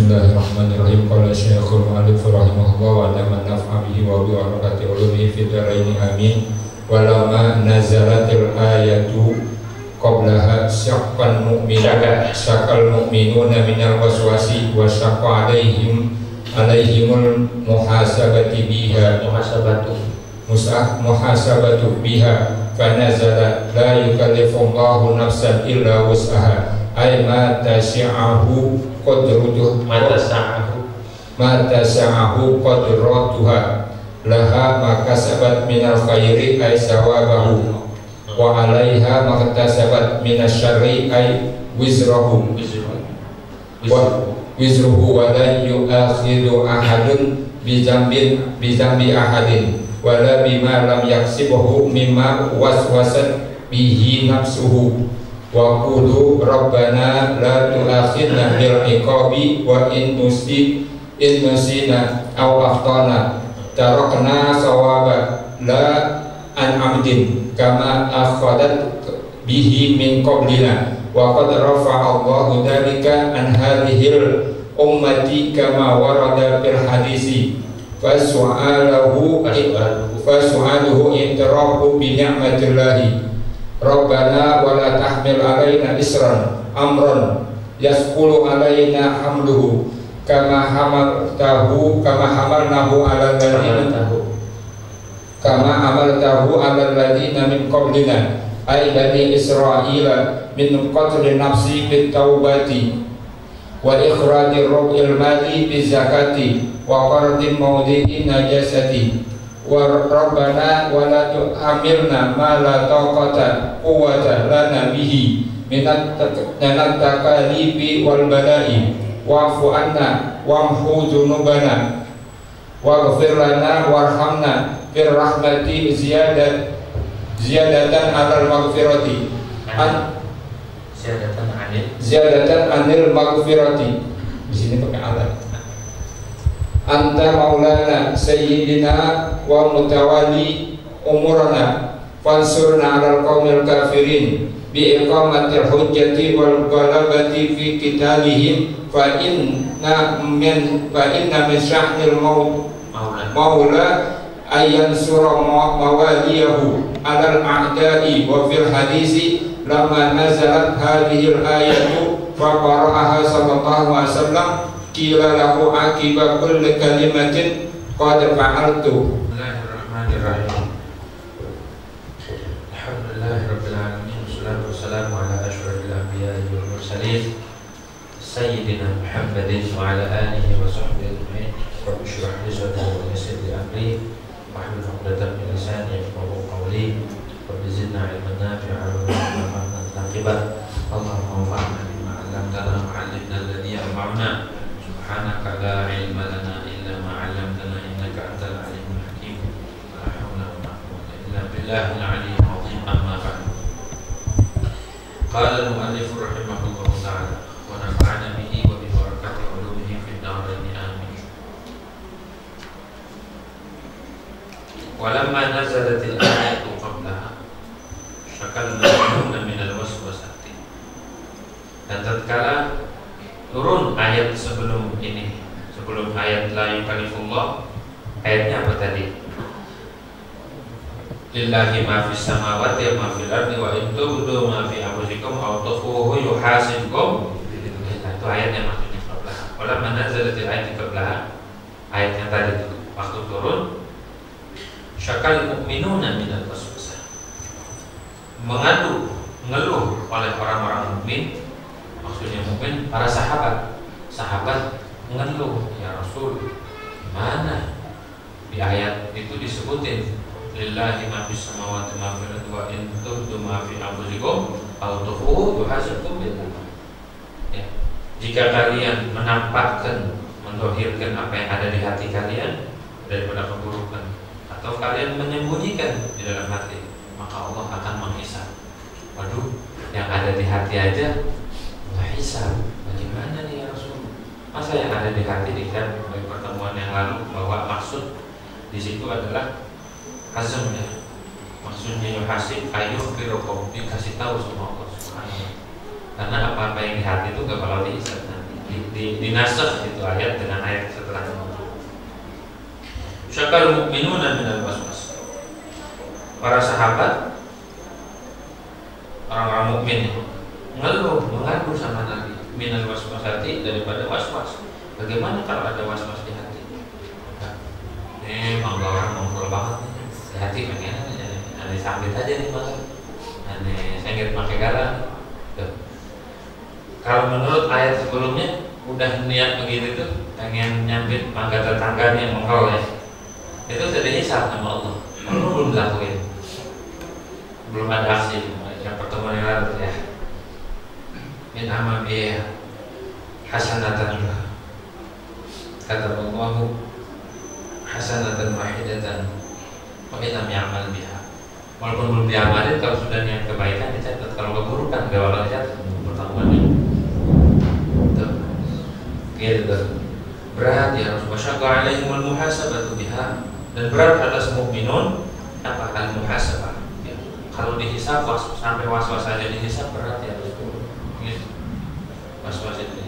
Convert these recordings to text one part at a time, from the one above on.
Bismillahirrahmanirrahim. Qala Syekhul Mu'allif rahimahullah wa man naf'a bihi wa bi barakati ulumihi fid dharain amin. Walamma nazalatil ayatu qablaha syaqqal mu'minuna minal waswasi wa syaqqa alaihimul muhasabatu biha fanazala la yukallifullahu nafsan illa wus'aha ay ma tas'ahu qadratuha laha makasabat minal khairi ay sawabahu wa alaiha maktasabat minas syarri ay wizruhu wa la yu'akhidu ahadun bizambi ahadin wala bima lam yaksibuhu mimma waswasat bihi nafsuhu wa qulu rabbana la tu'akhidna bil iqabi wa in nusina aw akhtana tarakna sawaba la an amdin kama akhadat bihi min qablina wa qad rafa'a Allahu dhalika an hadhil ummati kama warada fil hadisi fasu'aluhu intirafu bi ni'matillahi Rabbana wa la tahmil alaina isran amran yasqulu alaina hamluhu kama hamalnahu ala alladziina min qablina ay bani Israila min qatli nafsi bit taubati wa ikhrajir ru'il mali bi zakati wa qardi mawdi'i najasati wa rabbana wa la tu'amilna ma la taqata quwwata lana bihi minat takalifi wal bala'i wa'fu anna wamhu dzunubana waghfir lana warhamna fir rahmati ziyadatan alal maghfirati ziyadatan anil maghfirati. Di sini pakai alat. Anta maulana sayyidina wa mutawali umurana fansurna alal qaumil kafirin bi iqamatil hujjati wal ghalabati fi qitalihim fa inna min syahnil maula ayyan sura mawaliyahu alal a'da'i wa fil hadisi lamma nazalat hadhil ayatu fa qara'aha sallallahu alaihi wasallam qila lahu aqiba kulli kalimatin qad fa'altu. Bismillahirrahmanirrahim. Alhamdulillahirabbil alamin wassalatu wassalamu ala asyrafil anbiya'i wal mursalin sayyidina Muhammadin wa ala alihi wa sahbihi ajma'in. Rabbi shrah li sadri wa yassir li amri wahlul 'uqdatam min lisani yafqahu qawli. Rabbi zidna 'ilman nafi'an wa fahman naqiban. Allahumma anfa'na bima 'allamtana wa 'allimna alladhi yanfa'una. Subhanaka la ilma lana illa ma 'allamtana innaka antal alimul hakim. La haula wa la quwwata illa billahil 'aliyyil 'azim. Amma ba'du. Qala al-mu'allif rahimahullahu ta'ala wa nafa'ana bihi wa bi barakati 'ulumihi fid dharain amin. Walamma nazalatil ayatu qablaha syakal mu'minuna minal waswasati. Dan tatkala turun ayat sebelum ini, sebelum ayat la yukallifullah, ayatnya apa tadi? Lillahi ma fis samawati wa ma fil ardi wa in tubdu ma fi anfusikum aw tukhfuhu yuhasibkum. Itu ayatnya maksudnya qablaha. Walamma nazalatil ayatu qablaha, ayat yang tadi itu waktu turun syakal mu'minuna minal waswasah, mengeluh oleh orang-orang mukmin. Maksudnya mukmin para sahabat mengeluh, ya Rasul, gimana? Di ayat itu disebutin lillahi ma fis samawati ma fil ardi wa in tubdu ma fi anfusikum aw tukhfuhu yuhasibkum billah. Ya, jika kalian menampakkan, mendohirkan apa yang ada di hati kalian daripada keburukan, atau kalian menyembunyikan di dalam hati, maka Allah akan menghisab. Waduh, yang ada di hati aja nggak hisab, bagaimana nih ya Rasul? Masa yang ada di hati dikatakan dari pertemuan yang lalu bahwa maksud di situ adalah azam ya. Maksudnya yuhasib ayuh birokom, dikasih tahu sama Allah Subhanahu. Karena apa-apa yang di hati itu gak bakal dihisab nanti. dinasakh itu ayat dengan ayat setelahnya. Syakal mu'minuna minal waswas. Para sahabat, orang-orang mukmin mengadu sama Nabi minal waswasati, daripada waswas. Bagaimana kalau ada waswas di hati? Ini orang ngobrol banget nih. Di hati pengen aneh sambit aja nih malah. Aneh sengit pakai garam. Kalau menurut ayat sebelumnya udah niat begitu tuh, pengen nyambit mangga tetangganya yang mengkol ya, itu udah dihisab sama Allah. Belum dilakuin, belum ada aksi. Yang pertemuan yang lalu ya, min amal biya hasanatan, kata Allah, hasanatan wahidatan wa illam ya'mal biha. Walaupun belum diamalin, kalau sudah niat kebaikan dicatat, kalau keburukan gak bakal dicatat pertemuannya. Gitu. Berat ya harus wasyaqqa 'alaihimul muhasabatu biha, dan berat atas mukminun apa al-muhasabah. Ya. Kalau dihisab sampai was-was saja dihisab berat ya. Gitu. Was-was itu.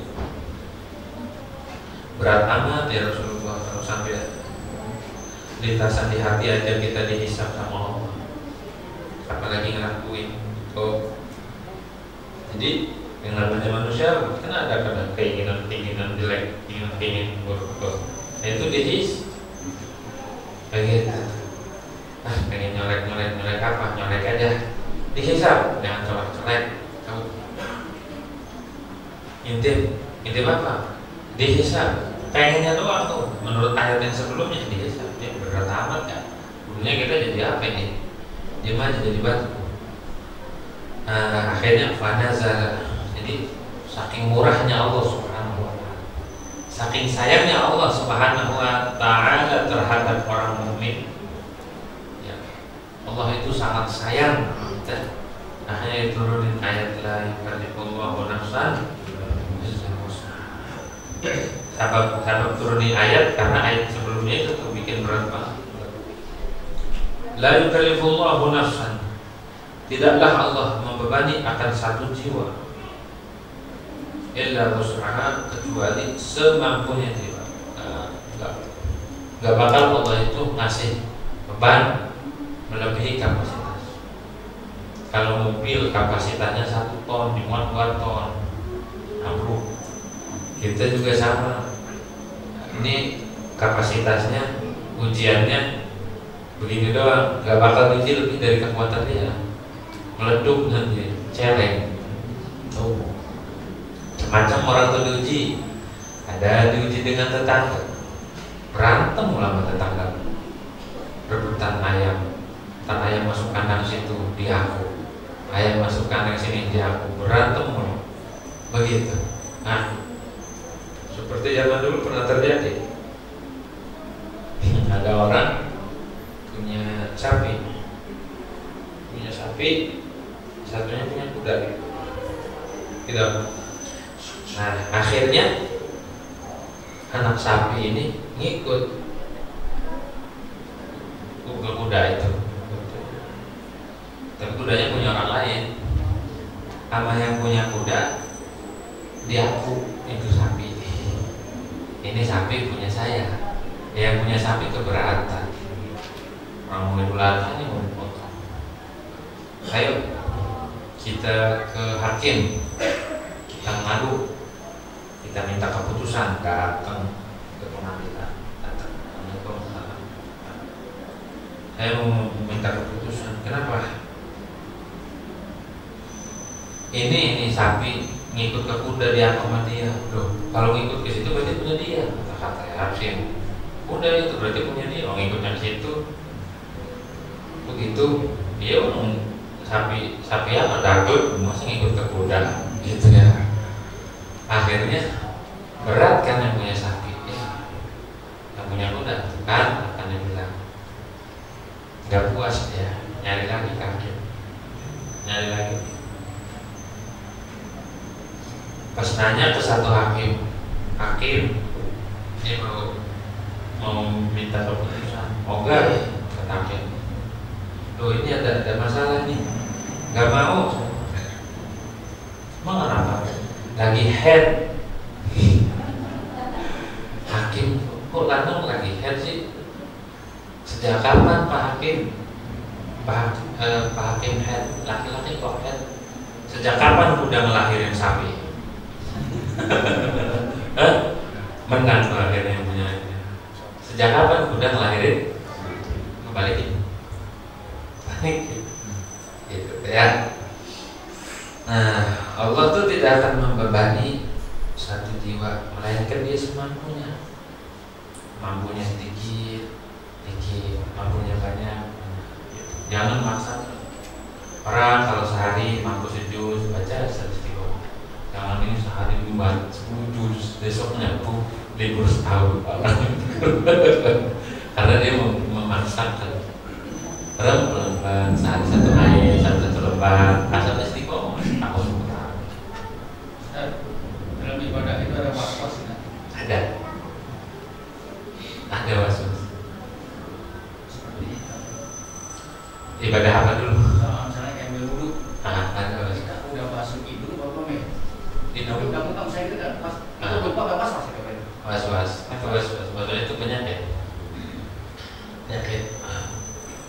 Berat amat ya Rasulullah kalau sampai lintasan di hati aja kita dihisab sama Allah. Apalagi ngelakuin. Oh. Jadi yang namanya manusia kan ada kadang keinginan jelek, keinginan buruk. Nah itu dihis, pengen nyolek apa? Nyolek aja, dihisab, jangan colek. Intip apa? Dihisab. Pengennya doang tuh. Menurut ayat yang sebelumnya dihisab, dia berat amat ya. Dulunya kita jadi apa ini? Dia mah jadi batu. Akhirnya fanazala. Jadi saking murahnya Allah Subhanahu wa taala, saking sayangnya Allah Subhanahu wa taala terhadap orang mukmin, ya, Allah itu sangat sayang. Akhirnya diturunin ayat la yukallifullahu nafsan illa wus'aha. Sabab turunin ayat karena ayat sebelumnya itu tuh bikin berat banget. La yukallifullahu nafsan, tidaklah Allah membebani akan satu jiwa illa wus'aha, kecuali semampunya dia. Gak bakal Allah itu ngasih beban melebihi kapasitas. Kalau mobil kapasitasnya 1 ton dimuat 2 ton, ambruk. Kita juga sama. Ini kapasitasnya, ujiannya begini doang, gak bakal uji lebih dari kekuatan dia. Meleduk nanti, celeng. Tuh. Macam orang itu diuji, ada diuji dengan tetangga, berantem ulama tetangga, rebutan ayam, ayam masuk kandang situ diaku, ayam masuk kandang sini diaku, berantem mulu, begitu. Nah, seperti zaman dulu pernah terjadi, ada orang punya sapi, satunya punya kuda, gitu. Nah akhirnya anak sapi ini ngikut kuda itu, tapi kudanya punya orang lain. Sama yang punya kuda diaku itu sapi, ini sapi punya saya. Yang punya sapi keberatan, orang mau idul-adha ini mau dipotong. Ayo kita ke hakim, kita ngadu, kita minta keputusan, datang ke pengadilan, saya mau minta keputusan. Kenapa? Ini sapi ngikut ke kuda, dia sama dia. Loh, kalau ngikut ke situ berarti punya dia. Kata Hakim, kuda itu berarti punya dia. Orang ngikutnya ke situ, begitu dia sapi apa dagut, masih ngikut ke kuda, gitu ya. Akhirnya berat kan yang punya sapi, yang punya kuda kan akan yang bilang nggak puas dia, nyari lagi kaki, nyari lagi. Pas nanya ke satu hakim dia mau minta keputusan, oh enggak, kata hakim, loh ini ada masalah nih, nggak mau. Emang kenapa? Lagi head kok lanang lagi head sih? Sejak kapan Pak Hakim? Pak Hakim head, laki-laki kok head? Sejak kapan kuda ngelahirin sapi? Menang akhirnya yang punya. Sejak kapan kuda ngelahirin? Kembaliin. Panik. Gitu ya. Nah, Allah tuh tidak akan membebani satu jiwa, melainkan dia semampunya. Mampunya sedikit, mampunya banyak. Jangan maksa. Orang kalau sehari mampu sejus baca statistik. Jangan ini sehari buat 10 juz, besoknya aku libur setahun. Karena dia memaksakan. Pelan-pelan sehari satu ayat, satu lembar, asal istiqomah setahun. Dalam ibadah itu ada was-was ya? Ada was-was. Ibadah apa dulu? Misalnya kayak berwudu. Ada was-was. Kita udah basuh hidung apa belum ya? Hidung. Kamu saya itu kan pas itu lupa nggak was-was ya kemarin? Was-was. Itu penyakit.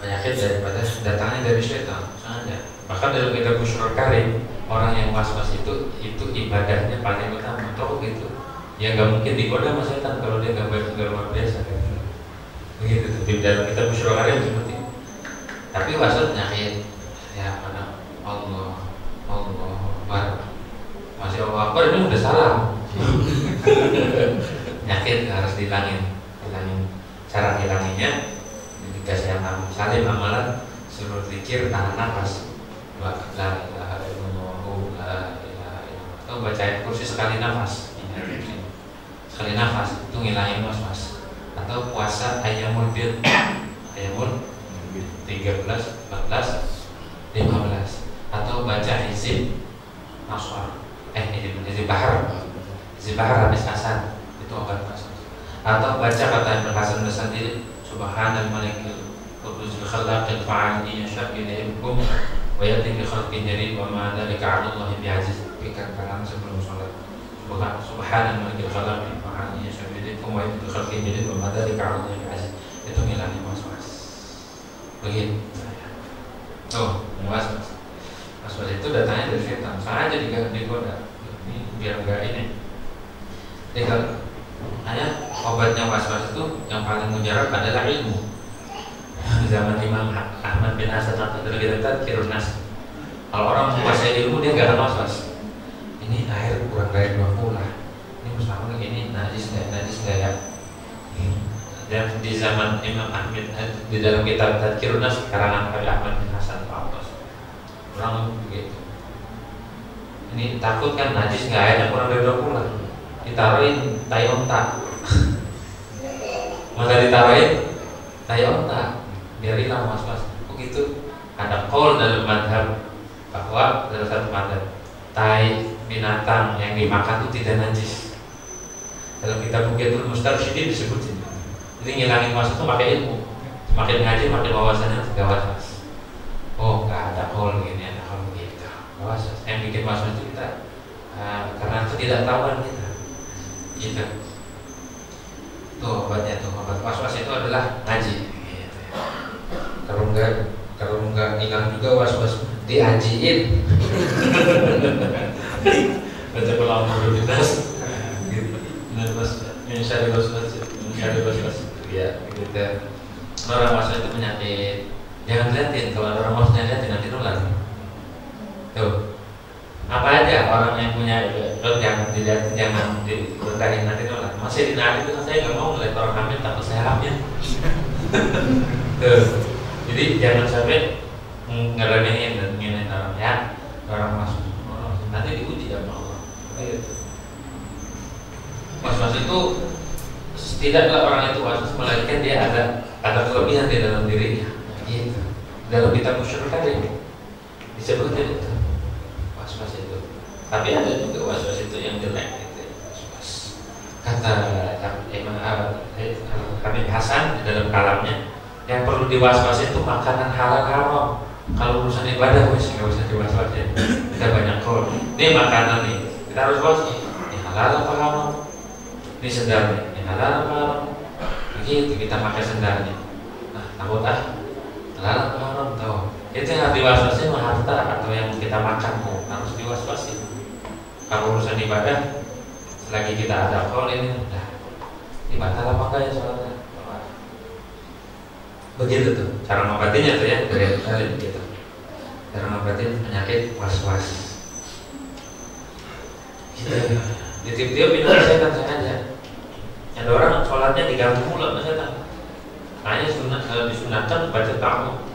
Penyakit daripada datangnya dari syaitan. Soalnya bahkan dalam kitab Bushrul Karim, orang yang was-was itu ibadahnya paling utama. Tahu gitu? Ya nggak mungkin digoda sama setan kalau dia nggak luar biasa. Begitu tuh di dalam kitab Bushrul Karim seperti itu. Tapi was-was penyakit. Ya mana Allah Akbar. Masih Allah Akbar ini udah salah. Penyakit harus dihilangin. Cara hilanginnya dikasih yang salim amalan suruh zikir tahan nafas. La ilaha illallah atau baca ayat kursi sekali nafas. Sekali nafas itu ngilangin was-was. Atau puasa ayyamul bid. Ayyamul 13, 14, 15. Atau baca hizib naswar. Hizib bahar habis asar. Itu obat was-was. Atau baca kata Ibnu Hasan Al-Basri, Subhanal Malikil Quddusil Khallaqil Fa'al yasha' yudhibkum wa yati bi khalqin jadid wa ma dzalika 'ala Allah bi'aziz. Pikir kalam sebelum salat. Subhanal Malikil Khallaqil Fa'al yasha' yudhibkum wa yati bi khalqin jadid wa ma dzalika 'ala Allah bi'aziz. Itu ngilangin was-was. Begitu. Tuh, was-was. Was-was itu datangnya dari setan. Sengaja digoda. Ini biar enggak ini. Jadi kalau hanya obatnya was-was itu yang paling mujarab adalah ilmu. Di zaman Imam Ahmad bin Hasan dalam kitab Tadhkirun Nas. Kalau orang menguasai ilmu dia nggak akan was-was. Ini air kurang dari 20 lah. Ini mustahil ini najis nggak ya? Dan di zaman Imam Ahmad di dalam kitab Tadhkirun Nas karangan Ahmad bin Hasan Al-Atas. Orang begitu. Ini takut kan najis nggak airnya kurang dari 20 lah. Ditaruhin tai onta. Maka ditaruhin tai onta biar hilang was-was. Begitu ada qaul dalam madhab bahwa dalam satu madhab tai binatang yang dimakan itu tidak najis. Dalam kitab Bughatul Mustarsyidin disebutin. Jadi ngilangin was-was itu pakai ilmu. Makin ngaji makin wawasannya tidak was-was. Oh nggak ada qaul gini, ada qaul begitu. Was-was. Yang bikin was-was itu kita karena ketidaktahuan kita. Gitu. Tuh obatnya tuh, obat was-was itu adalah ngaji. Gitu. Kalau enggak hilang juga was-was diajiin. Baca pelang prioritas. Gitu. Mencari was-was. Ya, gitu. Orang was-was itu penyakit. Jangan liatin, kalau orang was-wasnya liatin nanti nular. Tuh. Apa aja orang yang punya jangan dilihat, jangan direndahin nanti nolak. Masih dinarik itu saya nggak mau ngeliat orang hamil takut saya hamil. Tuh, jadi jangan sampai ngeremehin dan nginin orang ya, orang masuk nanti diuji sama Allah. Gitu. Was-was itu setidaknya orang itu was-was melainkan dia ada kelebihan di dalam dirinya. Gitu. Dalam kitab Bushrul Karim disebutkan itu. Was-was itu. Tapi ada juga was-was itu yang jelek gitu. Was-was. Kata Imam Habib Hasan di dalam kalamnya, yang perlu diwaswas itu makanan halal haram. Kalau urusan ibadah wes nggak usah diwaswasin. Kita banyak kol. Ini makanan nih, kita harus waswas. Ini halal apa haram? Ini sedang nih, ini halal apa haram? begitu kita pakai sendalnya. Nah, takut lalat haram tahu. Itu yang harus diwaswasi harta atau yang kita makan harus diwaswasi. Kalau urusan ibadah, selagi kita ada call ini, udah batal apa enggak ya sholatnya? Begitu tuh cara ngobatinya tuh ya, dari begitu. Cara ngobatin penyakit was-was. Ditiup-tiup minum setan sengaja. Ada orang sholatnya diganggu mulu sama setan. Hanya disunatkan baca ta'awudz.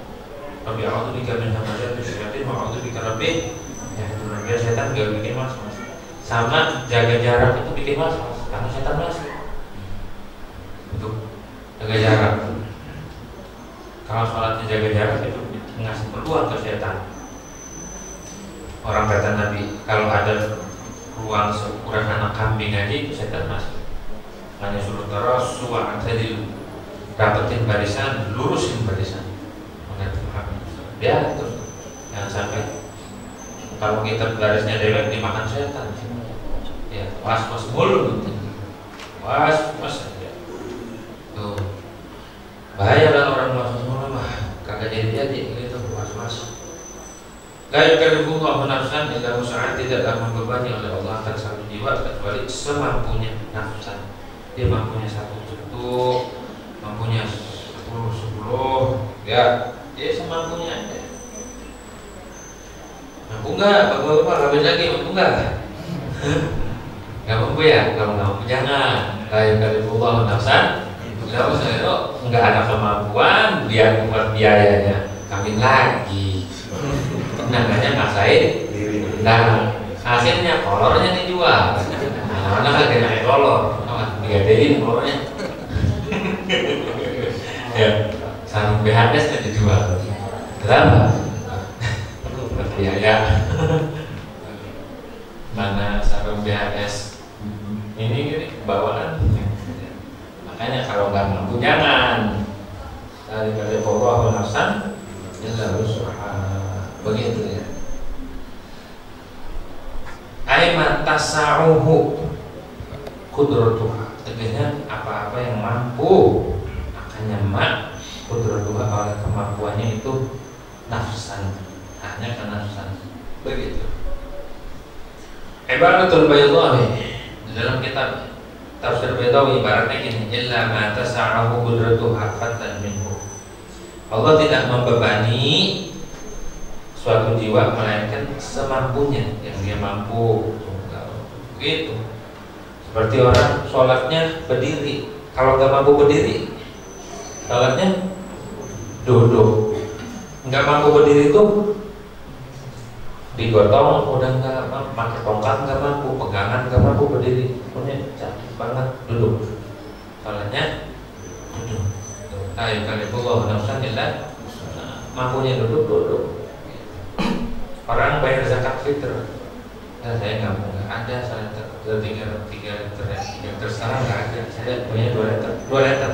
Rabbi a'udzubika min hamazati syayatin wa a'udzubika rabbi. Ya, biar setan gak bikin was-was. Sama jaga jarak itu bikin was-was karena setan masuk. Untuk jaga jarak. Kalau sholatnya jaga jarak itu ngasih peluang ke setan. Orang kata Nabi, kalau ada ruang seukuran anak kambing aja itu setan masuk. Hanya suruh terus suara tadi dapetin barisan, lurusin barisan. Dia terus jangan sampai kalau kita barisnya dewek dimakan setan. Ya, was-was mulu gitu. Was-was aja. Tuh. Bahaya lah orang was-was mulu mah. Kagak jadi gitu was-was. La yukallifu nafsan illa wus'aha, tidaklah membebani oleh Allah akan satu jiwa kecuali semampunya nafsan. Dia mampunya 1 juta, mampunya 10, ya dia semampunya aja. Mampu nggak? Bapak habis lagi mampu nggak? Nggak mampu ya? Kalau nggak mampu jangan. La yukallifu nafsan illa wus'aha. Nggak ada kemampuan, biar buat biayanya kawin lagi. Namanya maksain. Nah, hasilnya kolornya dijual. Nah, mana harganya kolor? Digadein kolornya. Ya, sarung BHS dijual. Berapa? Biaya. Mana sarung BHS? Ini bawaan. Makanya kalau nggak mampu jangan. Dari Allah nafsan illa wus'aha. Begitu ya. Aiman tasa'uhu qudratuha. Tegasnya apa-apa yang mampu akannya qudratuha oleh kemampuannya itu nafsan. Hanya ke nafsan. Begitu. Ibaratul Baydawi dalam kitab Tafsir Baydawi ibaratnya gini, illa ma tasa'uhu qudratuha fatan minhu. Allah tidak membebani suatu jiwa melainkan semampunya yang dia mampu. Begitu. Seperti orang sholatnya berdiri, kalau nggak mampu berdiri, sholatnya duduk. Nggak mampu berdiri itu digotong, udah nggak mampu, pakai tongkat nggak mampu, pegangan nggak mampu berdiri, punya capek banget duduk. Sholatnya duduk. Ayo kalifullah nafsan illa mampunya duduk. Orang bayar zakat fitrah, ya saya nggak mau, nggak ada, saya tiga liter sekarang nggak ada, saya punya 2 liter.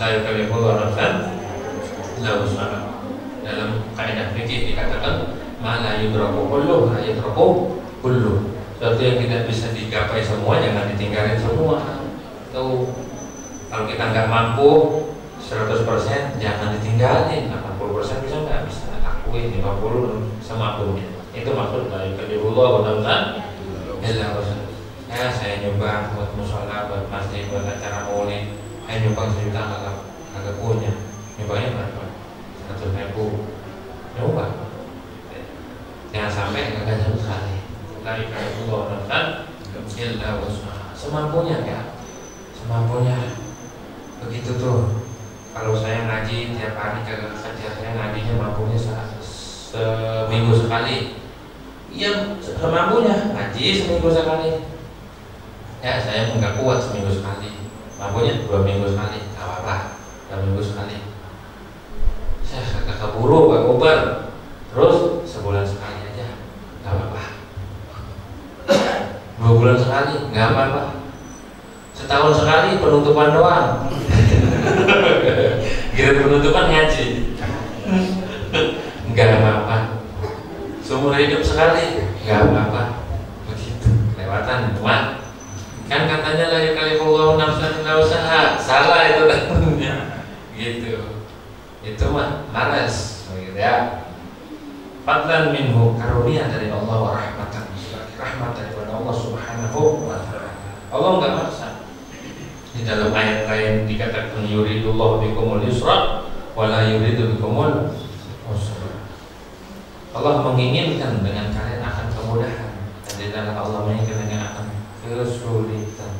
Lalu kalifullah nafsan la wus'aha. Dalam kaidah fikih dikatakan ma la yudraku kullu la yudraku kullu. Sesuatu yang tidak bisa digapai semua jangan ditinggalin semua. Tuh, kalau kita nggak mampu 100% jangan ditinggalin. 80% bisa nggak bisa. 50 semampunya. Itu maksud dari kalifullah wa nafsan illa wus'aha. Ya saya nyumbang buat musola, buat masjid, buat acara maulid. Saya nyumbang 1 juta agak punya. Nyumbangnya berapa? 100.000. Nyumbang. Jangan sampai gagal sama sekali. Dari kalifullah wa nafsan illa wus'aha. Semampunya ya. Semampunya. Begitu tuh. Kalau saya ngaji tiap hari kagak kerja, saya ngajinya mampunya seminggu sekali. Iya, semampunya ngaji seminggu sekali. Ya saya nggak kuat seminggu sekali. Mampunya 2 minggu sekali, nggak apa-apa. 2 minggu sekali. Saya kagak keburu, gak ubar. Terus sebulan sekali aja, nggak apa-apa. 2 bulan sekali, nggak apa-apa. Setahun sekali penutupan doang. Gila penutupan ngaji. Enggak apa-apa. Seumur hidup sekali, enggak apa-apa. Begitu, lewatan muat. Kan katanya la yukalifullahu nafsan illa wus'aha. Salah itu fadlan minhu, karunia dari Allah, wa rahmatan, rahmat daripada Allah Subhanahu wa ta'ala. Allah enggak maksa. Di dalam ayat lain dikatakan yuridullahu bikumul yusra wa la yuridu bikumul usra. Allah menginginkan dengan kalian akan kemudahan, dan di dalam Allah menginginkan dengan akan kesulitan.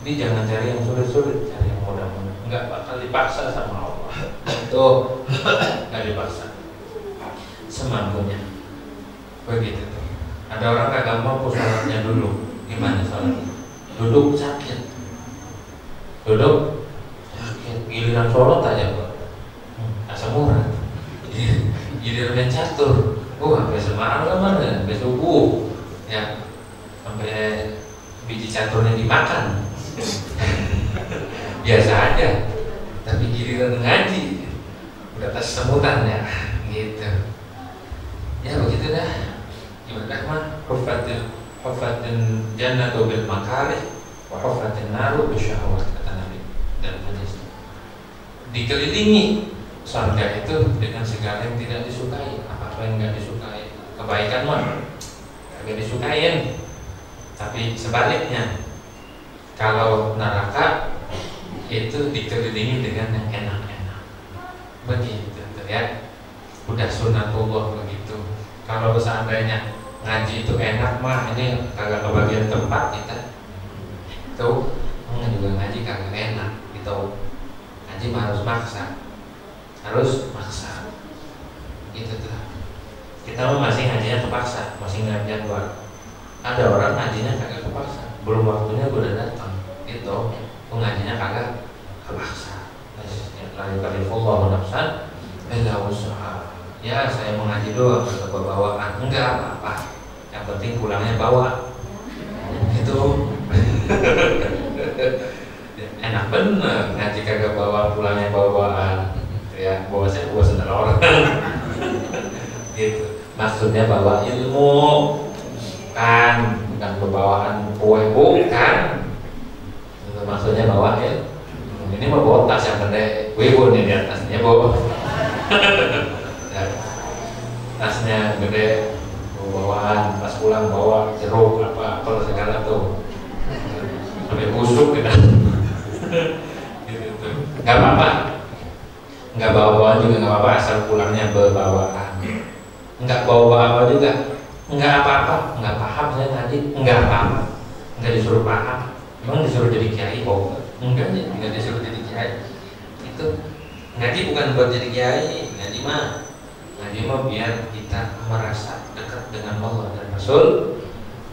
Jadi jangan cari yang sulit-sulit, cari yang mudah-mudah. Enggak bakal dipaksa sama Allah. Tuh, enggak dipaksa. Semampunya. Begitu tuh. Ada orang kagak mampu sholatnya dulu. Gimana sholatnya? Duduk sakit. Duduk sakit. Giliran sholat aja kok. Asam urat. Giliran catur. Sampai semalam ya, sampai subuh. Ya. Sampai biji caturnya dimakan. Biasa aja. Tapi giliran ngaji udah tas semutan ya. Gitu. Ya begitu dah. Ibadah mah hufatin jannatu bil makarih wa hufatin naru bisyahwat, kata Nabi dalam hadis. Dikelilingi surga itu dengan segala yang tidak disukai. Apa yang enggak disukai? Kebaikan mah enggak disukain. Tapi sebaliknya, kalau neraka itu dikelilingi dengan yang enak-enak. Begitu ya. Udah sunatullah begitu. Kalau seandainya ngaji itu enak mah, ini kagak kebagian tempat kita. Tuh, juga ngaji kagak enak gitu. Ngaji mah harus maksa. Harus maksa. Gitu tuh. Kita mah masih ngajinya terpaksa, masih nggak jadwal. Ada orang ngajinya kagak terpaksa, belum waktunya gue udah datang. Gitu. Tuh ngajinya kagak terpaksa. La yukallifullahu nafsan illa wus'aha. Ya saya mengaji doang, kagak bawaan. Enggak apa-apa. Yang penting pulangnya bawa. Itu enak bener ngaji kagak bawa, pulangnya bawaan. Ya bawa saya bawa sendal orang. Gitu. Maksudnya bawa ilmu, kan bukan bawaan kue, bukan. Itu maksudnya bawa ilmu. Ini mah bawa tas yang gede, wibu nih di atasnya bawa. Tasnya gede, bawaan, pas pulang bawa jeruk apa segala tuh, sampai busuk gitu. Gitu tuh. Nggak apa-apa, nggak bawa juga nggak apa-apa, asal pulangnya berbawaan. Nggak bawa juga, nggak apa-apa, nggak paham saya ngaji, nggak apa-apa, nggak disuruh paham, emang disuruh jadi kiai kok? Enggak disuruh jadi kiai. Itu ngaji bukan buat jadi kiai, ngaji mah biar kita merasa dekat dengan Allah dan Rasul,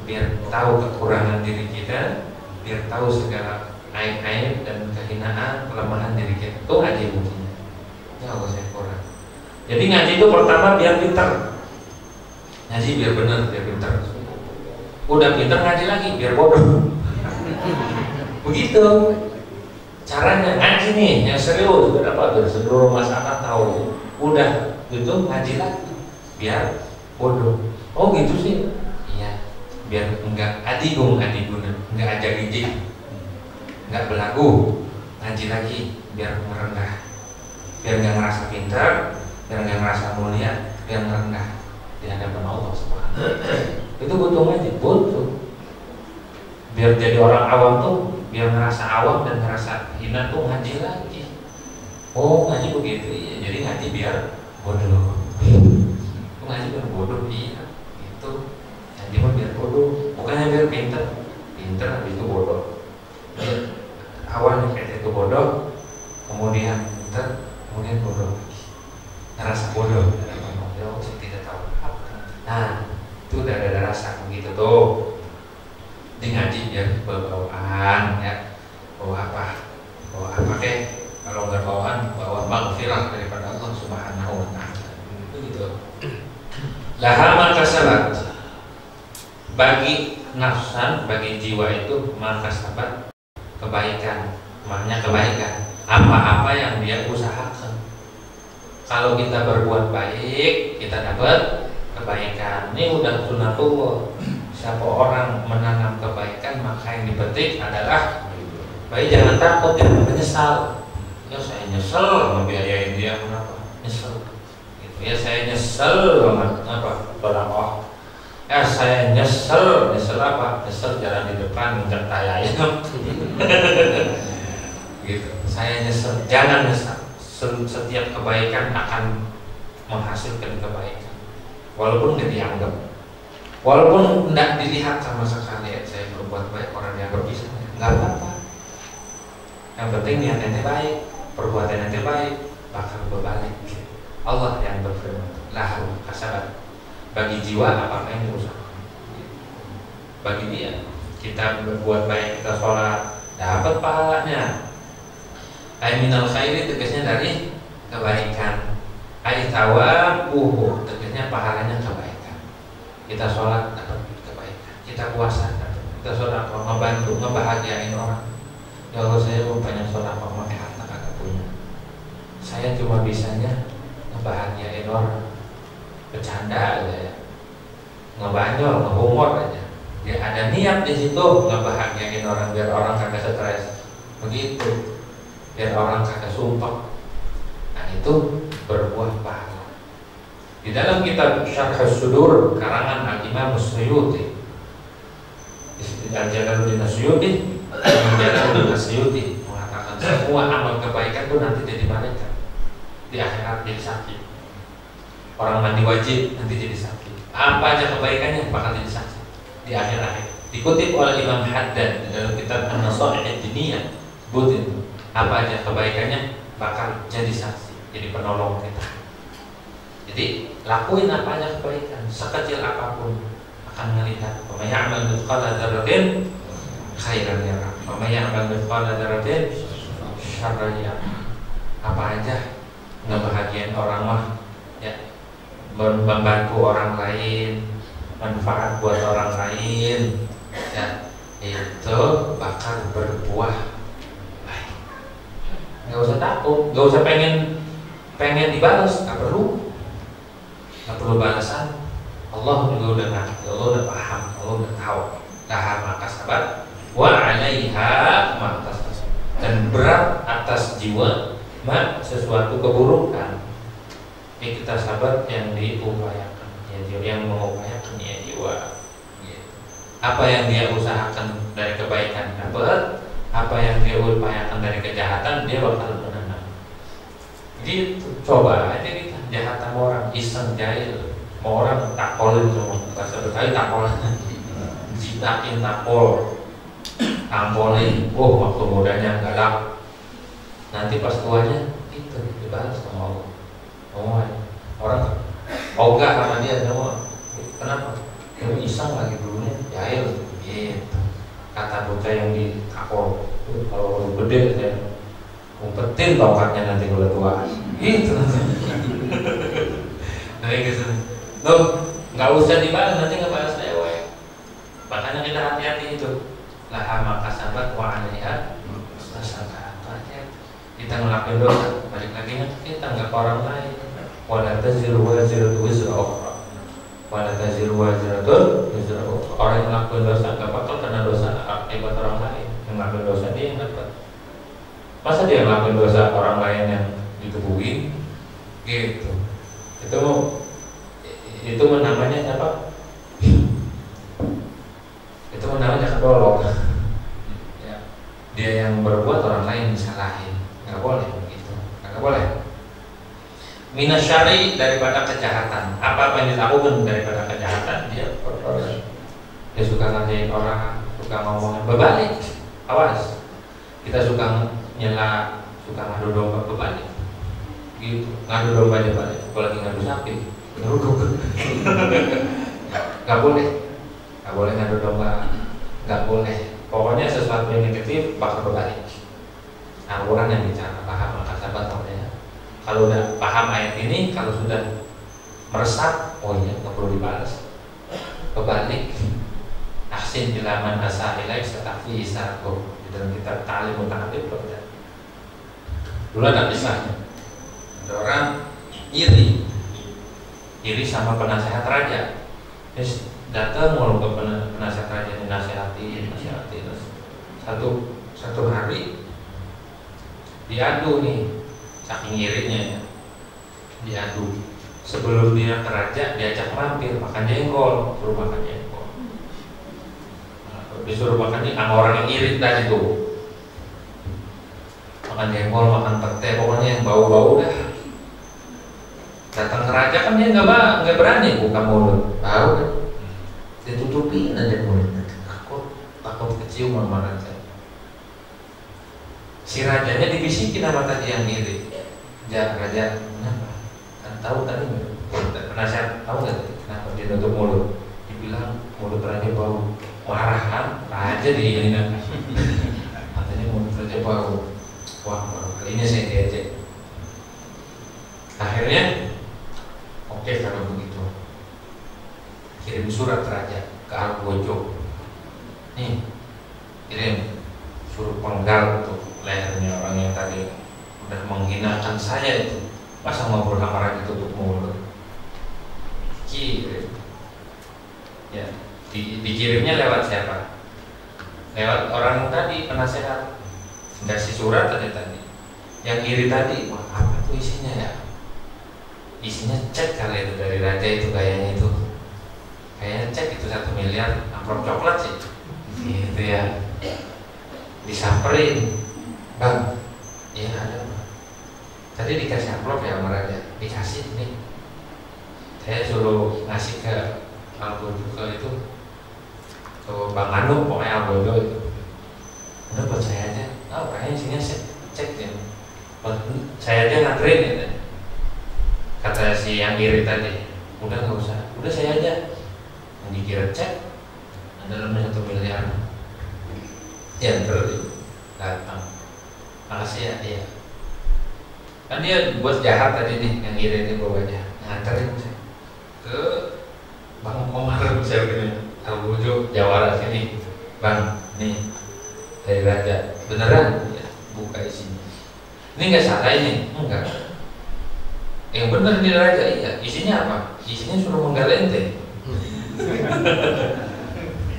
biar tahu kekurangan diri kita, biar tahu segala aib-aib dan kehinaan, kelemahan diri kita. Itu ngaji buktinya. Ya Allah saya kurang. Jadi ngaji itu pertama biar pintar. Ngaji biar benar, biar pintar. Udah pintar ngaji lagi biar bodoh. Begitu caranya ngaji nih yang serius, biar apa? Biar seluruh masyarakat tahu. Udah gitu ngaji lagi biar bodoh. Oh gitu sih. Iya. Biar enggak adigung, enggak ajak gigi, enggak belagu. Ngaji lagi biar merendah. Biar enggak ngerasa pintar, biar enggak ngerasa mulia, biar merendah di hadapan Allah Subhanahu wa ta'ala. Itu butuh ngaji, butuh. Biar jadi orang awam tuh, biar ngerasa awam dan ngerasa hina tuh ngaji lagi. Oh ngaji begitu, iya. Jadi ngaji biar bodoh. Ngaji biar bodoh, iya. Itu ngaji mah biar bodoh, bukannya biar pinter. Pinter habis itu bodoh. Awalnya kayak itu bodoh, kemudian pinter, kemudian bodoh. Ngerasa bodoh. Oh saya tidak tahu apa. Nah itu udah ada rasa begitu tuh. Di ngaji biar bawaan ya. Bawa apa kek? Kalau nggak bawaan, bawa maghfirah daripada Allah Subhanahu wa ta'ala. Begitu. Laha maka salat. Bagi nafsan, bagi jiwa itu maka sabat kebaikan. Maknanya kebaikan. Apa-apa yang dia usahakan. Kalau kita berbuat baik, kita dapat kebaikan. Ini udah sunatullah. Siapa orang menanam kebaikan, maka yang dipetik adalah baik. Jangan takut, jangan menyesal. Ya saya nyesel membiayain dia, kenapa? Nyesel. Gitu. Ya saya nyesel banget apa tolak ya saya nyesel apa? Nyesel jalan di depan nginjak tai ayam. Gitu. Saya nyesel, jangan nyesel. Setiap kebaikan akan menghasilkan kebaikan. Walaupun nggak dianggap, walaupun tidak dilihat sama sekali. Saya berbuat baik, orang yang berpisah, nggak apa-apa. Yang penting niatnya baik, perbuatannya baik, bakal berbalik. Allah yang berfirman, lahu kasabat, bagi jiwa apa yang diusahakan. Bagi dia, kita berbuat baik, kita sholat, dapat pahalanya. Minal khairi tegasnya dari kebaikan. Tawabuhu tegasnya pahalanya kebaikan. Kita sholat dapat kebaikan, kita puasa dapat, kita sholat ngebantu, ngebahagiain orang. Ya Allah, saya mau banyak sholat pakai harta kagak punya. Saya cuma bisanya ngebahagiain orang, bercanda aja ya, ngebanyol, ngehumor aja. Ya ada niat di situ ngebahagiain orang biar orang kagak stres, begitu, biar orang kagak sumpah. Nah itu berbuah pahala. Di dalam kitab Syarh As-Sudur karangan Al-Imam As-Suyuti, Al-Jalaluddin As-Suyuti, Al-Jalaluddin As-Suyuti mengatakan semua amal kebaikan itu nanti jadi malaikat. Di akhirat jadi saksi. Orang mandi wajib nanti jadi saksi. Apa aja kebaikannya bakal jadi saksi di akhir-akhir. Dikutip oleh Imam Haddad dalam kitab An-Nasaih Ad-Diniyah, sebutin apa aja kebaikannya bakal jadi saksi, jadi penolong kita. Jadi lakuin apa aja kebaikan, sekecil apapun akan melihat. Wa may ya'mal mithqala dzarratin khairan yarah, wa may ya'mal mithqala dzarratin syarran yarah. Apa aja ngebahagiain orang mah ya, membantu orang lain, manfaat buat orang lain ya, itu bakal berbuah baik. Nggak usah takut, nggak usah pengen dibalas, nggak perlu balasan. Allah juga udah ngerti, Allah udah paham, Allah udah tahu. Laha maka sabat wa 'alaiha ma tasab, dan berat atas jiwa sesuatu keburukan. Ini kita sabar yang diupayakan, yang mengupayakan ya jiwa. Apa yang dia usahakan dari kebaikan dapat, apa yang dia upayakan dari kejahatan dia bakal menang. Gitu, coba aja kita jahat sama orang, iseng jahil, mau orang takolin semua, bahasa Betawi takolan, jitakin takol, tampolin, waktu mudanya galak. Nanti pas tuanya itu dibalas sama Allah. Orang ogah sama dia semua. Kenapa? Dia iseng lagi dulunya jahil. Gitu. Kata bocah yang ditakor, kalau gede ya umpetin tongkatnya nanti kalau tua. Gitu. Nah gitu. Loh, nggak usah dibalas, nanti nggak balas lewat. Makanya kita hati-hati itu. Laha maka sabat wa 'alaiha sabat. Kita ngelakuin dosa, balik lagi kita nggak ke orang lain. Wala taziru waziratun wizra ukhra. Wala taziru waziratun wizra ukhra. Orang yang ngelakuin dosa nggak bakal kena dosa akibat orang lain. Yang ngelakuin dosa dia yang dapat. Masa dia ngelakuin dosa orang lain yang ditubuhin? Gitu. Itu namanya apa? Itu namanya kedolok. Ya. Dia yang berbuat orang lain disalahin. Nggak boleh begitu, nggak boleh. Minasyari daripada kejahatan. Apa yang dilakukan daripada kejahatan? Dia suka ngajain orang, suka ngomongin berbalik. Awas, kita suka nyela, suka ngadu domba berbalik. Gitu, ngadu domba aja balik. Apalagi ngadu sapi, ngeruduk. Nggak boleh ngadu domba, nggak boleh. Pokoknya sesuatu yang negatif bakal berbalik. Al-Quran yang bicara, paham maka sahabat ya. Kalau udah paham ayat ini, kalau sudah meresap, oh iya nggak perlu dibalas. Kebalik, ahsin ilaman asa ilaik setafi isaku. Di dalam kitab Ta'lim Muta'abbid belajar. Dulu ada kisahnya. Ada orang iri sama penasehat raja. Terus datang mulu ke penasehat raja, dinasehati. Terus satu hari diadu nih, saking irinya ya, diadu sebelum dia ke raja diajak mampir makan jengkol, suruh makan jengkol. Disuruh makan sama orang yang irit tadi tuh, makan jengkol, makan pete, pokoknya yang bau-bau dah. Datang ke raja kan dia nggak berani buka mulut, bau kan, ditutupin aja mulutnya. Takut kecium sama raja. Si rajanya dibisikin sama tadi yang iri. Raja, kenapa? Kan tahu tadi nggak? Penasihat tahu nggak kenapa dia tutup mulut? Dibilang mulut raja bau. Marah kan? Raja diinin. Katanya mulut raja bau. Wah, kali ini saya diajak. Akhirnya, oke kalau begitu, kirim surat raja ke Algojo. Nih, kirim suruh penggal untuk lehernya orang yang tadi udah menghinakan saya itu. Masa ngobrol sama raja tutup mulut? Kirim. Ya, dikirimnya lewat siapa? Lewat orang tadi, penasehat. Dikasih surat tadi. Yang iri tadi, wah apa tuh isinya ya? Isinya cek kali itu dari raja itu kayaknya itu. Kayaknya cek itu 1 miliar amplop coklat sih. Gitu ya. Disamperin, bang, iya ada bang. Tadi dikasih amplop ya sama raja, dikasih nih. Saya suruh ngasih ke Algojo itu, ke Bang Anu, pokoknya Algojo itu. Udah buat saya aja. Oh, kayaknya isinya cek ya. Saya aja nganterin ya. Kata si yang iri tadi, udah nggak usah, udah saya aja. Yang dikira cek, dalamnya 1 miliar. Ya terus datang. Makasih ya, iya. Kan dia buat jahat tadi nih, yang iri ini bawanya nganterin saya ke Bang Komar, saya begini, Algojo Jawara sini, bang, nih dari raja, beneran? Ya, buka isinya. Ini nggak salah ini, enggak. Yang bener nih raja, iya. Isinya apa? Isinya suruh menggal ente.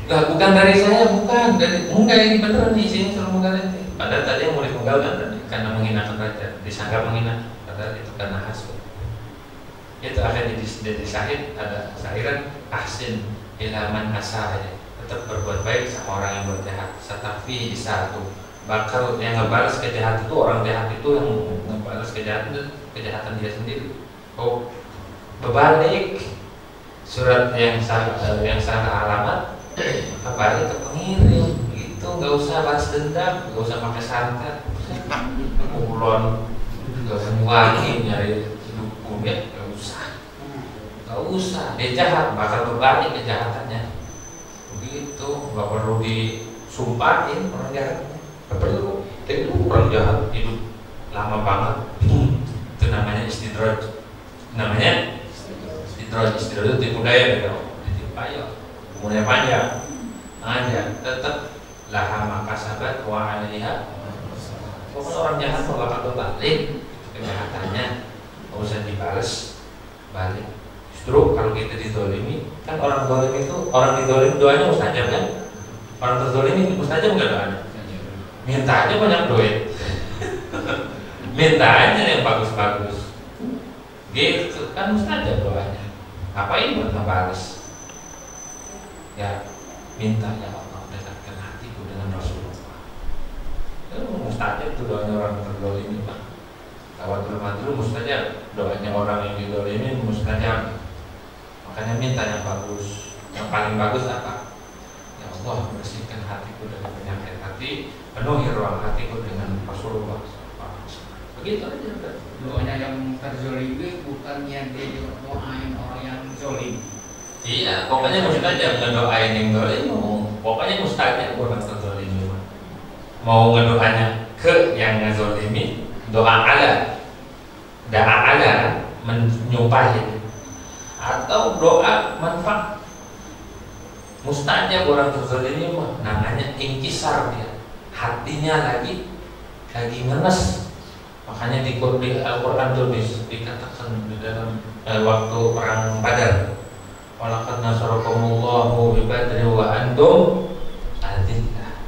Lah bukan dari saya, bukan dari enggak, ini bener nih isinya suruh menggal ente. Padahal tadi yang mau dipenggal kan tadi karena menghinakan raja, disangka menghina, padahal itu karena hasut. Itu akhirnya di syahid ada syairan ahsin ilaman asah, tetap berbuat baik sama orang yang berjahat. Satafi isatu, bakal yang ngebalas kejahatan itu, orang jahat itu yang ngebalas kejahatan dia sendiri. Oh, berbalik surat yang salah alamat, kembali ke pengirim. Gitu, nggak usah balas dendam, nggak usah pakai santet, pukulon, nggak usah nyuangin nyari dukun ya, nggak usah. Dia jahat, bakal berbalik kejahatannya. Begitu, nggak perlu disumpahin orang jahatnya. Nggak perlu. Itu orang jahat hidup lama banget. Itu namanya istidraj. Istidraj itu tipu daya, tipu daya. Umurnya panjang, aja tetap laha makasabat wa alaiha. Pokoknya orang jahat kalau bakal berbalik kejahatannya, nggak usah dibalas balik. Justru kalau kita dizolimi, kan orang zalim itu, orang dizolimi doanya mustajab kan? Orang terzolimi mustajab nggak doanya? Minta aja banyak duit, minta aja yang bagus-bagus, gitu kan mustajab doanya. Ngapain buat ngebales? Ya minta ya Allah dekatkan hatiku dengan Rasulullah. Itu mustajab tuh doanya orang terzolimi pak. Tawatul madlum mustajab, doanya orang yang dizolimi mustajab. Makanya minta yang bagus. Yang paling bagus apa? Ya Allah bersihkan hatiku dari penyakit hati, penuhi ruang hatiku dengan Rasulullah. Begitu aja udah. Doanya yang terzolimi bukan yang dia doain orang yang zolim. Iya, pokoknya mustajab ngedoain yang zolim. Pokoknya mustajab orang terzolimi. Mau ngedoanya ke yang ngezolimi, doa ala, menyumpahin, atau doa manfaat. Mustajab orang terzolimi mah namanya inkisar dia, hatinya lagi ngenes. Makanya di Al-Quran tuh dikatakan di dalam waktu perang Badar, walaqad nasarakumullahu bi Badrin wa antum adillah.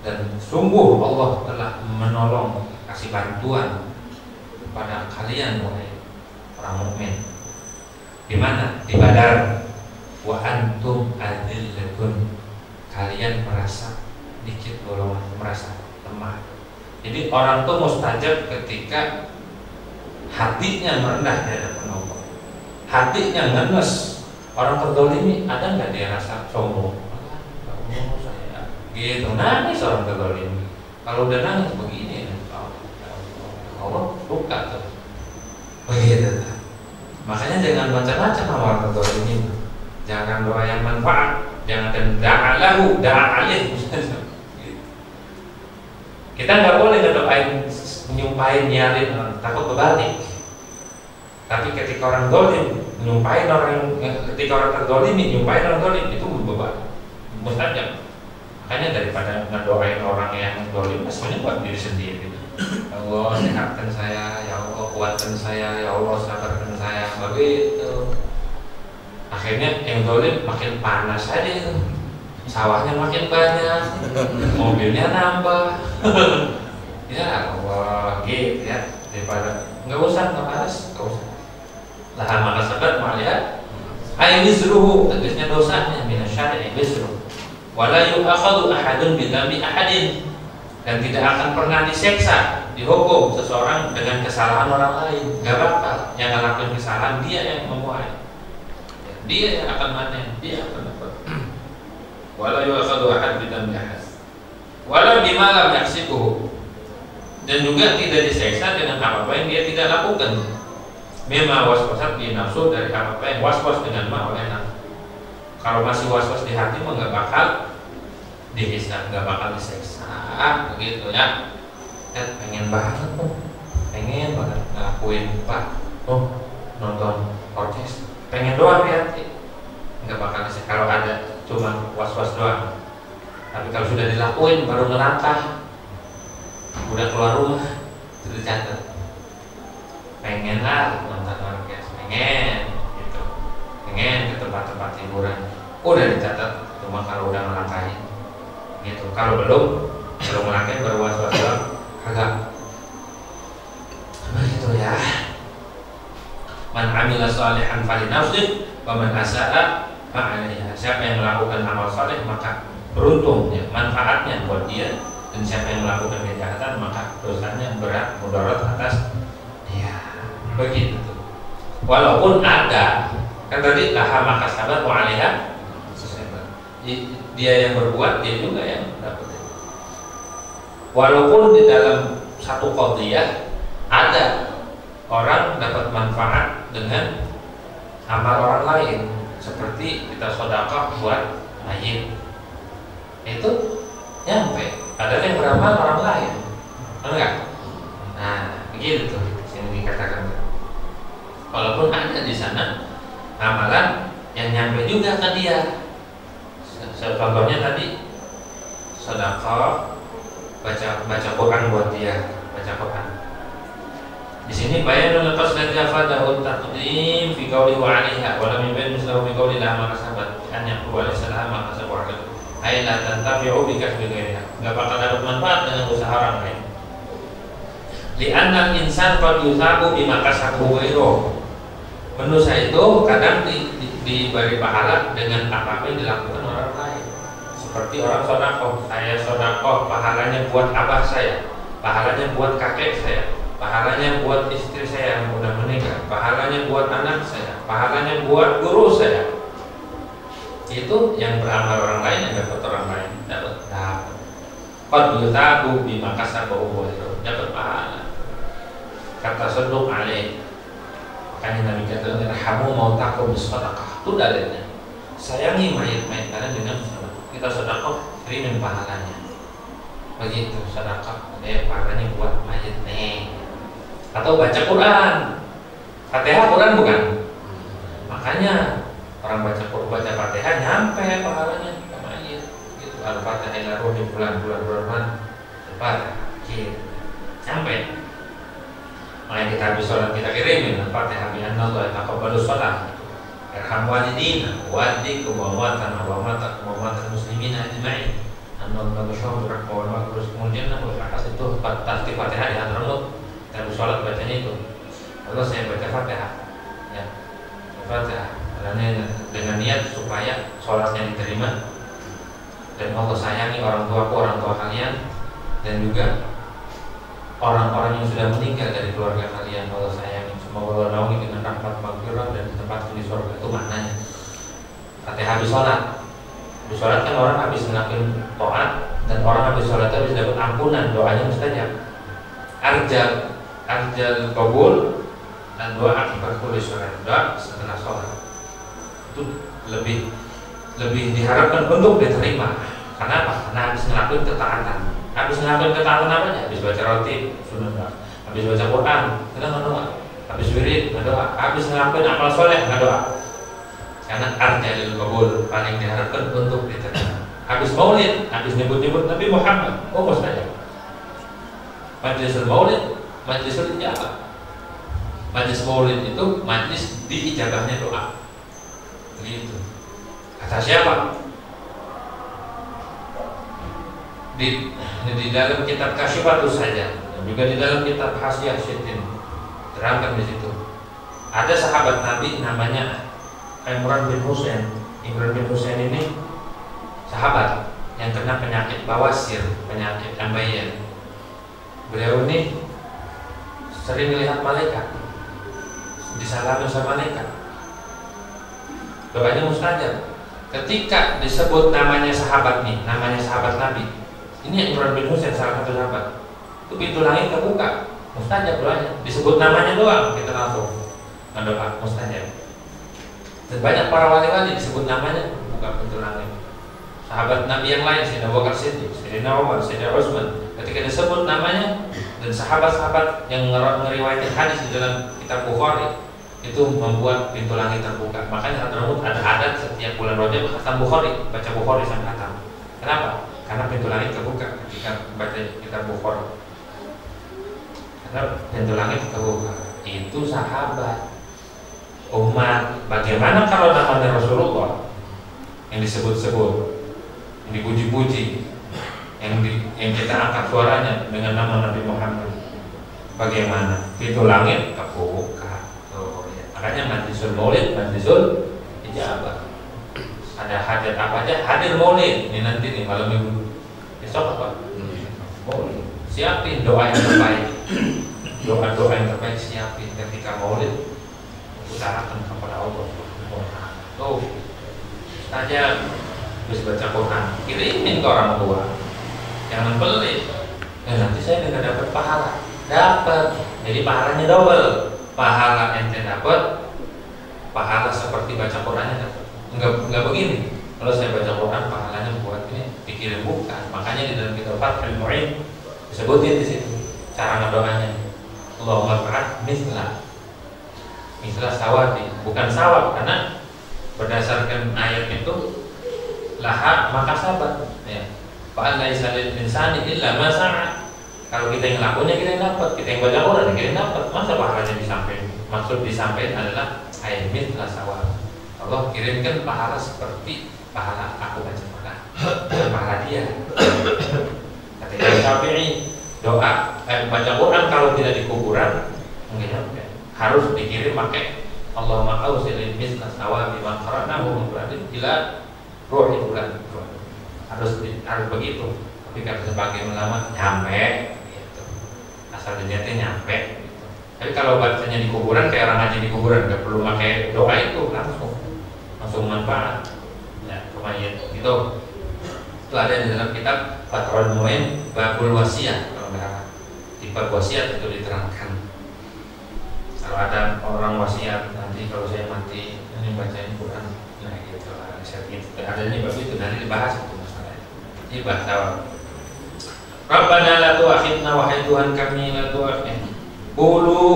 Dan sungguh Allah telah menolong, kasih bantuan kepada kalian wahai orang mukmin Di mana? Di Badar. Wa antum adillatun, kalian merasa dikit golongan, merasa lemah. Jadi orang tuh mustajab ketika hatinya merendah di hadapan Allah, hatinya ngenes. Orang terdolimi ada nggak dia rasa sombong? Saya gitu, nangis orang terdolimi. Kalau udah nangis begini, Allah buka tuh. Begitu. Makanya jangan macam-macam sama orang terdolimi. Jangan doa yang manfaat, jangan da'alahu, da'alih. Kita nggak boleh ngedoain, nyumpahin, nyarin orang, takut berbalik. Tapi ketika orang dolim, nyumpahin orang, ketika orang terdolimi, nyumpahin orang dolim, itu berbalik, mustajab. Makanya daripada ngedoain orang yang dolim, semuanya buat diri sendiri. Ya Allah sehatkan saya, ya Allah kuatkan saya, ya Allah sabarkan saya, begitu. Akhirnya yang dolim makin panas aja itu, sawahnya makin banyak, mobilnya nambah. Ya Allah, gitu ya. Daripada nggak usah, nggak panas, nggak usah. Lah maka sahabat melihat ayat wisruhu, tegasnya dosanya minasyari wisruh. Wala yu'akhadhu ahadun bidambi ahadin, dan tidak akan pernah diseksa, dihukum seseorang dengan kesalahan orang lain. Gak bakal, yang ngelakuin kesalahan dia yang memuai, dia yang akan mati, dia akan dapat. Wala yu'akhadhu ahad bidambi ahad, wala bima lam yaksibuhu, dan juga tidak diseksa dengan apa-apa yang dia tidak lakukan. Memang was-wasat di nafsu, dari apa-apa yang was-was dengan ma oleh nafsu. Kalau masih was-was di hati mah nggak bakal dihisab, nggak bakal diseksa, begitu ya. Pengen banget tuh, pengen banget ngelakuin Pak, nonton orkes, pengen doang di hati, nggak bakal diseksa. Kalau ada cuma was-was doang. Tapi kalau sudah dilakuin baru ngelangkah, udah keluar rumah, itu dicatat. Pengen lah nonton orkes, pengen gitu, pengen ke tempat-tempat hiburan, udah dicatat. Cuma kalau udah melangkahin gitu, kalau belum melangkahin baru was-was doang, agak begitu ya. Man amila shalihan falinafsih wa man asaa fa'alaiha. Siapa yang melakukan amal saleh maka beruntung ya, manfaatnya buat dia, dan siapa yang melakukan kejahatan maka dosanya berat, mudarat atas dia. Begitu. Walaupun ada, kan tadi laha maka sahabat wa alaiha, dia yang berbuat, dia juga yang dapat. Walaupun di dalam satu qadhiyah ada orang dapat manfaat dengan amal orang lain, seperti kita sedekah buat mayit, itu nyampe ada yang beramal orang lain, enggak? Nah, begitu tuh sini dikatakan. Walaupun ada di sana amalan yang nyampe juga ke dia. Contohnya tadi sedekah, baca Quran buat dia, baca Quran. Di sini bayanul qasd jafadahu taqdim fi qawli wa 'alaiha wa lam yubayyin mislahu fi qawli la ma kasabat an yaqulu alaihi salam ma kasabu 'alaihi ay la tantabi'u bi kasbi ghairiha. Enggak bakal dapat manfaat dengan usaha orang lain. Li'anna al-insan qad yusabu bima kasabu ghairuhu. Manusia itu kadang diberi pahala dengan apa yang dilakukan orang lain. Seperti orang sedekah, saya sedekah, pahalanya buat abah saya, pahalanya buat kakek saya, pahalanya buat istri saya yang sudah menikah, pahalanya buat anak saya, pahalanya buat guru saya. Itu yang beramal orang lain, yang dapat orang lain dapat. Qad yutabu bima kasabu ghairuhu, dapat pahala. Kata seduk alaih. Makanya Nabi kata irhamu mautakum bisadaqah, itu dalilnya. Sayangi mayit-mayit kalian dengan sedekah. Kita sedekah, kirimin pahalanya. Begitu sedekah, pahalanya buat mayit nih. Atau baca Quran, Fatihah Quran bukan? Makanya orang baca Fatihah nyampe pahalanya ke mayit. Gitu. Al-Fatihah ila ruhi bulan Al-Fatihah, gitu. Nyampe. Makanya kita habis sholat kita kirimin Al-Fatihah bi anna Allah taqabbalu sholat. Irham walidina walidikum wa amwatan muslimina ajma'in. Anna Allah bersyukur rahmah wal maghfirah kemudian nama atas itu tartib Fatihah di Hadramut. Kita habis sholat bacanya itu. Allah saya baca Fatihah. Ya. Al-Fatihah. Dengan niat supaya sholatnya diterima dan Allah sayangi orang tuaku, orang tua kalian, dan juga orang-orang yang sudah meninggal dari keluarga kalian Allah sayangi. Semoga Allah naungi dengan rahmat maghfirah dan tempatku di surga. Itu maknanya. Fatihah habis sholat. Habis sholat kan orang habis melakukan taat, dan orang habis sholat habis dapat ampunan, doanya mustajab. Arjal qabul dan doa akibat kulli sholat, doa setelah sholat itu lebih diharapkan untuk diterima. Karena apa? Karena habis ngelakuin ketaatan. Habis ngelakuin ketaatan apa aja? Habis baca roti, sunnah. Habis baca Quran, kita ngedoa. Habis wirid, ngedoa. Habis ngelakuin amal soleh, ngedoa. Karena arjalil qabul paling diharapkan untuk diterima. Habis maulid, habis nyebut-nyebut Nabi Muhammad, oh mustajab. Majlisul maulid, majlisul ijabah. Majlis maulid itu majlis diijabahnya doa. Begitu. Kata siapa? Di dalam kitab Kasyifatus saja, dan juga di dalam kitab Hasyiah Syedin terangkan di situ. Ada sahabat Nabi namanya Imran bin Husain. Imran bin Husain ini sahabat yang kena penyakit bawasir, penyakit ambeien. Beliau ini sering melihat malaikat, disalami sama malaikat. Doanya mustajab. Ketika disebut namanya sahabat nih, namanya sahabat Nabi, ini Imran bin Husain salah satu sahabat, itu pintu langit terbuka, mustajab doanya. Disebut namanya doang, kita langsung mendoa, mustajab. Dan banyak para wali-wali disebut namanya, buka pintu langit. Sahabat Nabi yang lain, Sayyidina Abu Bakar Siddiq, Sayyidina Umar, Sayyidina Utsman, ketika disebut namanya, dan sahabat-sahabat yang ngeriwayatkan hadis di dalam kitab Bukhari, itu membuat pintu langit terbuka. Makanya Hadramut ada adat setiap bulan Rajab khatam Bukhari, baca Bukhari sampai khatam. Kenapa? Karena pintu langit terbuka ketika baca kitab Bukhari. Karena pintu langit terbuka. Itu sahabat umat. Bagaimana kalau namanya Rasulullah yang disebut-sebut, yang dipuji-puji, yang kita angkat suaranya dengan nama Nabi Muhammad? Bagaimana? Pintu langit terbuka. Makanya majlisul maulid, majlisul ijabah. Ada hajat apa aja, hadir maulid. Ini nanti nih malam minggu, besok apa? Maulid. Siapin doa yang terbaik. Doa-doa yang terbaik siapin ketika maulid. Utarakan kepada Allah. Tuh, saja bisa baca Quran, kirimin ke orang tua. Jangan pelit. Nanti saya nggak dapat pahala. Dapat. Jadi pahalanya double. Pahala ente dapat, pahala seperti baca Qurannya dapat. Enggak begini. Kalau saya baca Quran pahalanya buat ini dikirim, bukan. Makanya di dalam kitab Fathul Mu'in disebutin di situ cara ngedoanya. Allahumma fa'al misla sawati, bukan sawab, karena berdasarkan ayat itu laha maka sabat. Ya. Fa'al laisa lil insani illa ma sa'a. Kalau kita yang ngelakuinnya kita yang dapat, kita yang baca Quran kita yang dapat. Masa pahalanya disampaikan? Maksud disampaikan adalah ayat mitla sawab. Allah kirimkan pahala seperti pahala aku baca Quran, bukan pahala dia. Ketika Syafi'i doa baca Quran kalau tidak di kuburan mungkin harus dikirim pakai Allahumma ausilin mitla sawab bima qara'nahu min ila ruhi bulan. Harus begitu. Tapi kalau sebagai ulama nyampe gitu. Asal niatnya nyampe gitu. Tapi kalau bacanya di kuburan kayak orang ngaji di kuburan, nggak perlu pakai doa itu, langsung manfaat ya kemayat gitu. Itu ada di dalam kitab Fathul Mu'in babul wasiat. Kalau nggak di bab wasiat itu diterangkan kalau ada orang wasiat, nanti kalau saya mati ini bacain Quran, nah gitu lah. Ada ini bab itu nanti dibahas itu masalahnya. Ini bahasa Rabbana la tu'akhidna, wahai Tuhan kami, la tu'akhidna. Qulu,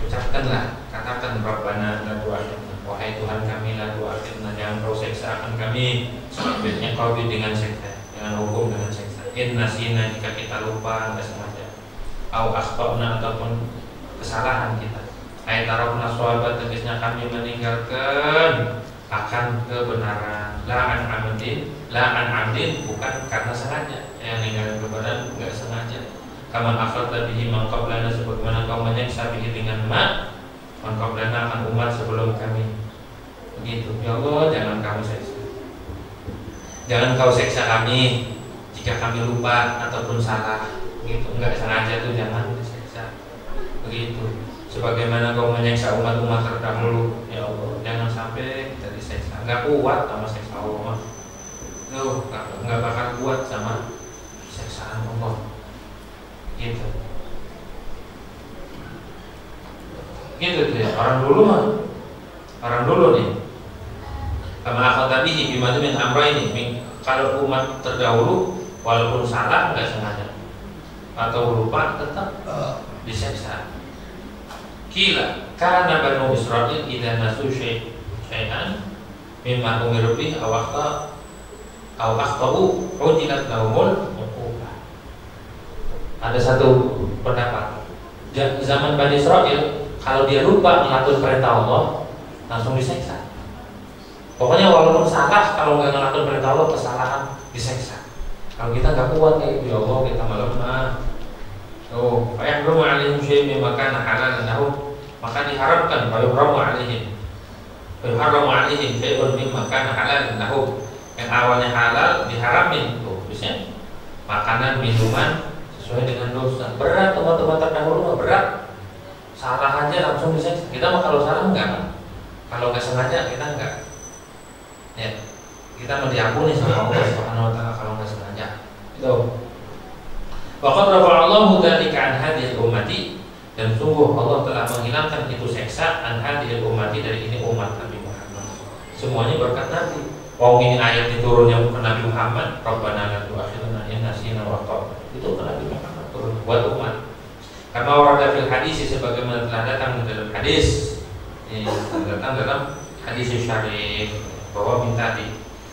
ucapkanlah, katakan Rabbana la tu'akhidna, wahai Tuhan kami, la tu'akhidna, jangan kau seksa akan kami. Sebenarnya kau dengan seksa, dengan hukum dengan seksa. In nasina, jika kita lupa enggak sengaja. Au akhtana, ataupun kesalahan kita. Ai tarakna shawabat, tegasnya kami meninggalkan akan kebenaran. La an amdin, bukan karena sengaja. Yang ninggalin kebenaran enggak sengaja. Kaman akhadta bihi man qablana, sebagaimana kau menyiksa bihi dengan man qablana akan umat sebelum kami. Begitu. Ya Allah, jangan kamu seksa. Jangan kau seksa kami jika kami lupa ataupun salah. Begitu. Enggak sengaja tuh jangan diseksa. Begitu. Sebagaimana kau menyiksa umat-umat terdahulu, ya Allah, jangan sampai kita diseksa. Enggak kuat sama seksa Allah. Tuh, enggak bakal kuat sama siksaan Allah. Gitu. Gitu tuh ya. Orang dulu nih. Kama akhadabihi bima min amrayni. Kalau umat terdahulu walaupun salah enggak sengaja atau lupa tetap diseksa. Kila karena Banu Israil idza nasu syai'an mimma umiru bihi aw akhtau ujilat lahumul uqubah. Ada satu pendapat. Zaman Bani Israil kalau dia lupa melakukan perintah Allah langsung diseksa. Pokoknya walaupun salah, kalau nggak ngelakuin perintah Allah kesalahan diseksa. Kalau kita nggak kuat kayak itu, ya Allah kita melemah. Oh, ayat rumah alihim syai'im maka halalan lahum, maka diharamkan fayuhramu alaihim syai'un mimma kana halalan lahum. Yang awalnya halal diharamin tuh, biasanya makanan, minuman sesuai dengan dosa. Berat teman-teman terdahulu, berat. Salah aja langsung diseksa. Kita mah kalau salah enggak. Kalau nggak sengaja kita enggak. Ya, kita mau diampuni sama Allah Subhanahu wa taala kalau nggak sengaja. Itu. Waqad rafa'allahu dzalika an hadhihi ummati, dan sungguh Allah telah menghilangkan itu seksa an hadhihi ummati, dari ini umat Nabi Muhammad. Semuanya berkat Nabi. Wong ini ayat diturunnya ke Nabi Muhammad, Rabbana la tu'akhidna in nasina wa akhtana. Itu ke Nabi Muhammad turun buat umat. Karena warada fil hadis, sebagaimana telah datang dalam hadis, datang dalam hadis syarif, bahwa minta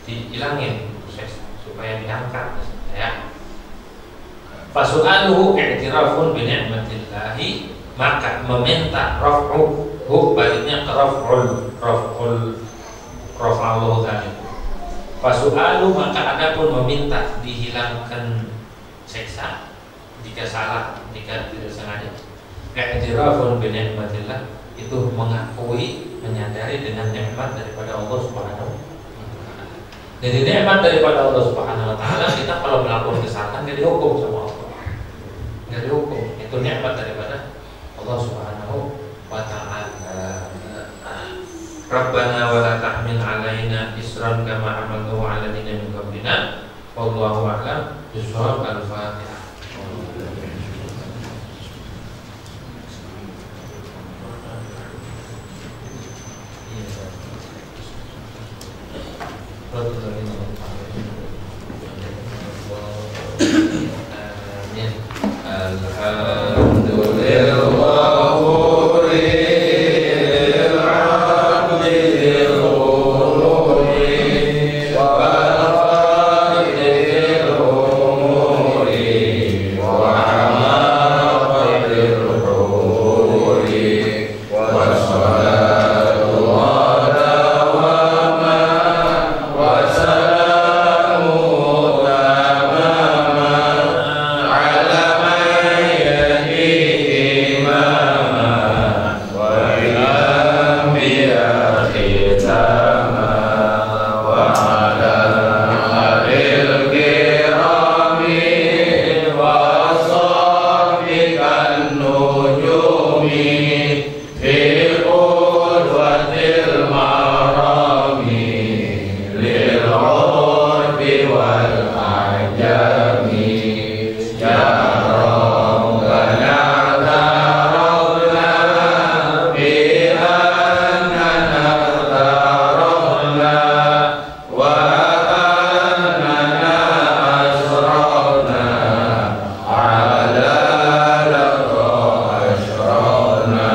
dihilangin seksa supaya diangkat ya. Fasu'aluhu i'tirafun bi ni'matillahi, maka meminta raf'uhu baliknya ke raf'allahu dzalik. Fasu'alu, maka adapun meminta dihilangkan seksa jika salah, jika tidak sengaja. I'tirafun bi ni'matillah, itu mengakui, menyadari dengan nikmat daripada Allah Subhanahu wa taala. Jadi nikmat daripada Allah Subhanahu wa taala, kita kalau melakukan kesalahan enggak dihukum sama Allah. Enggak dihukum. Itu nikmat daripada Allah Subhanahu wa taala. Rabbana wa la tahmil 'alaina isran kama hamaltahu 'ala alladziina min qablina. Wallahu a'lam bishawab. Al-Fatihah. Nah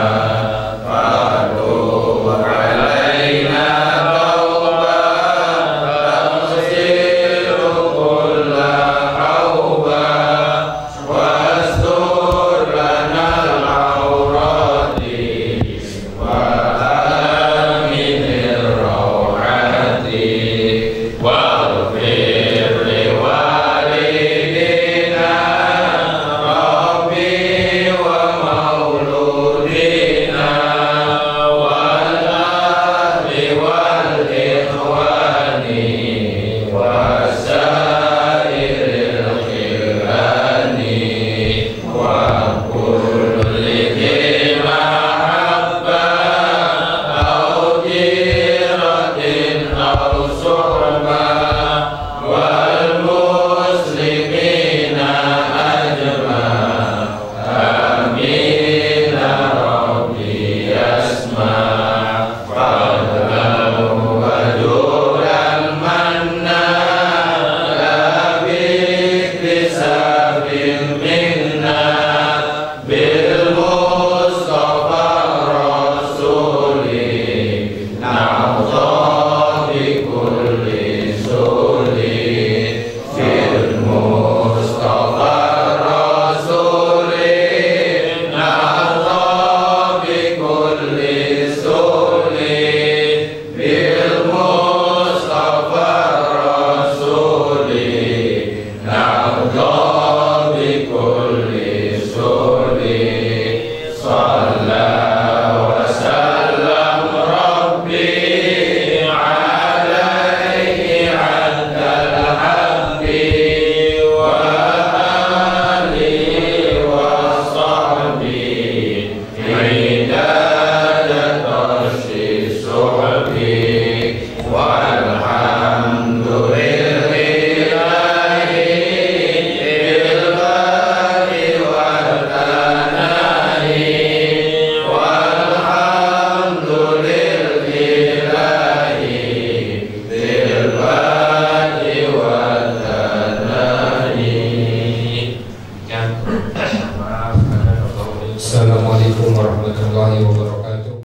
Assalamualaikum warahmatullahi wabarakatuh.